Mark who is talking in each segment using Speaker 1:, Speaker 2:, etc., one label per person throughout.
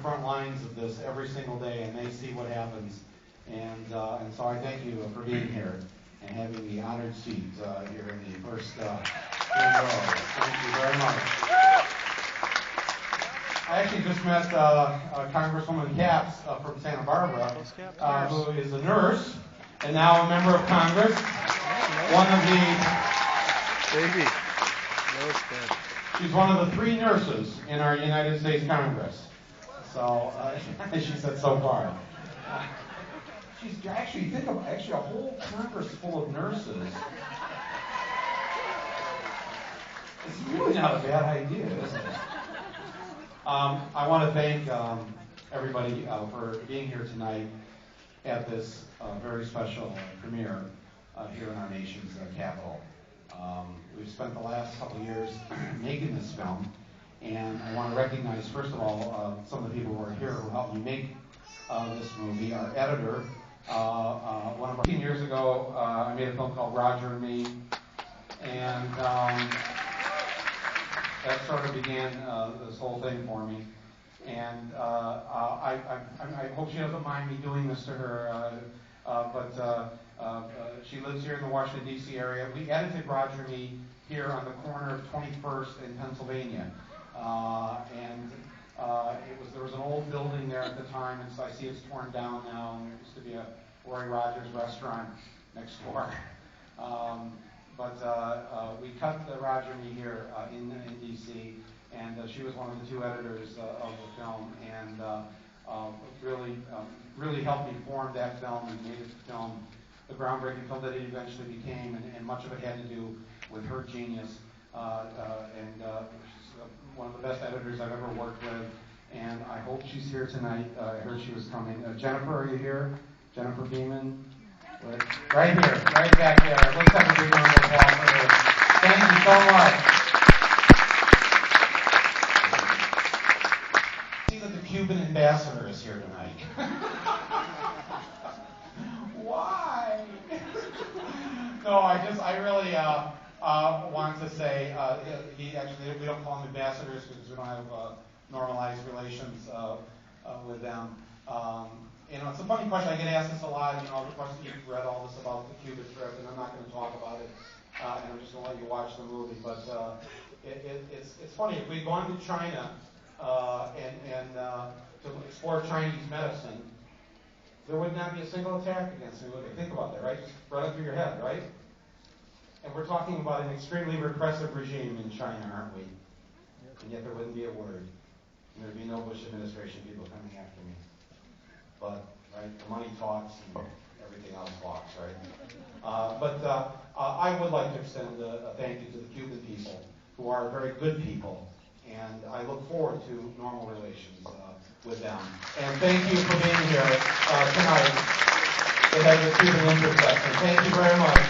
Speaker 1: front lines of this every single day, and they see what happens. And so I thank you for being here and having the honored seat here in the first row. Thank you very much. I actually just met Congresswoman Capps from Santa Barbara, who is a nurse and now a member of Congress. One of the she's one of the 3 nurses in our United States Congress. So she said so far. She's actually a whole Congress full of nurses. It's really not a bad idea, is it? I want to thank everybody for being here tonight at this very special premiere here in our nation's capital. We've spent the last couple of years making this film, and I want to recognize, first of all, some of the people who are here who helped me make this movie. Our editor, 15 years ago, I made a film called Roger and Me, and that sort of began this whole thing for me. And I hope she doesn't mind me doing this to her, but she lives here in the Washington, D.C. area. We edited Roger and Me here on the corner of 21st in Pennsylvania. There was an old building there at the time, and so I see it's torn down now, and there used to be a Roy Rogers restaurant next door. We cut the Roger and Me here in D.C., and she was one of the 2 editors of the film, and really helped me form that film and made it the groundbreaking film that it eventually became, and much of it had to do with her genius. She's one of the best editors I've ever worked with, and I hope she's here tonight. I heard she was coming. Jennifer, are you here? Jennifer Beeman? Right here, right back there. Let's have a big round of applause for her. Thank you so much. I see that the Cuban ambassador is here tonight. Why? No, I really want to say, we don't call them ambassadors because we don't have normalized relations with them. It's a funny question. I get asked this a lot. Of course, you've read all this about the Cuba trip, and I'm not going to talk about it, and I'm just going to let you watch the movie. But it's funny. If we'd gone to China and to explore Chinese medicine, there would not be a single attack against me. Think about that, right? Just run it through your head, right? And we're talking about an extremely repressive regime in China, aren't we? And yet there wouldn't be a word. And there'd be no Bush administration people coming after me. But, right, the money talks and everything else talks, right? I would like to extend a thank you to the Cuban people, who are very good people, and I look forward to normal relations with them. And thank you for being here tonight to have the Cuban intersection. Thank you very much.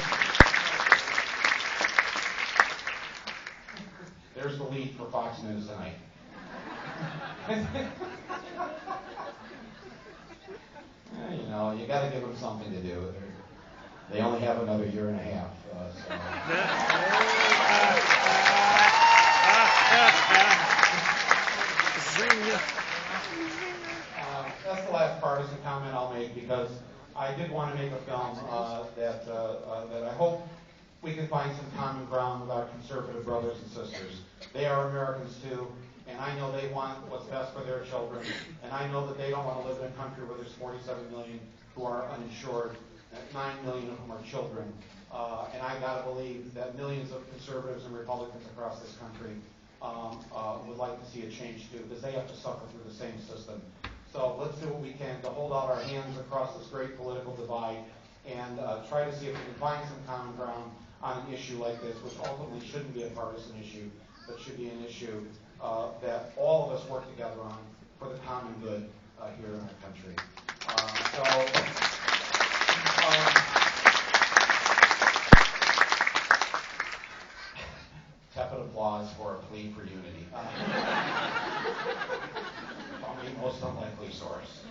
Speaker 1: There's the lead for Fox News tonight. You got to give them something to do. They only have another year and a half. That's the last partisan comment I'll make, because I did want to make a film that I hope we can find some common ground with our conservative brothers and sisters. They are Americans too. And I know they want what's best for their children. And I know that they don't want to live in a country where there's 47 million who are uninsured, 9 million of whom are children. And I got to believe that millions of conservatives and Republicans across this country would like to see a change too, because they have to suffer through the same system. So let's do what we can to hold out our hands across this great political divide and try to see if we can find some common ground on an issue like this, which ultimately shouldn't be a partisan issue, but should be an issue that all of us work together on for the common good here in our country. Tepid applause for a plea for unity. Probably most unlikely source.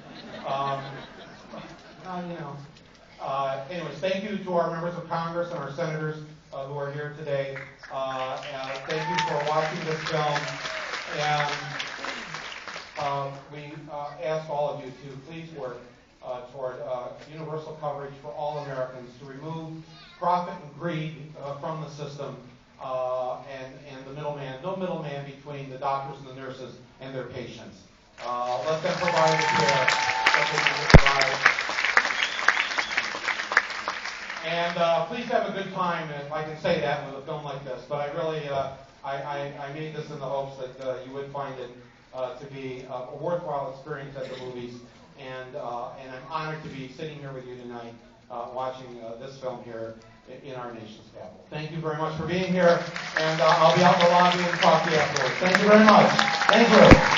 Speaker 1: Anyways, thank you to our members of Congress and our senators who are here today. Thank you for watching this film. And we ask all of you to please work toward universal coverage for all Americans, to remove profit and greed from the system, and the middleman, no middleman between the doctors and the nurses and their patients. Let them provide the care that they need to provide. And please have a good time, if I can say that with a film like this. But I really, I made this in the hopes that you would find it to be a worthwhile experience at the movies. And I'm honored to be sitting here with you tonight, watching this film here in our nation's capital. Thank you very much for being here, and I'll be out in the lobby and talk to you afterwards. Thank you very much. Thank you.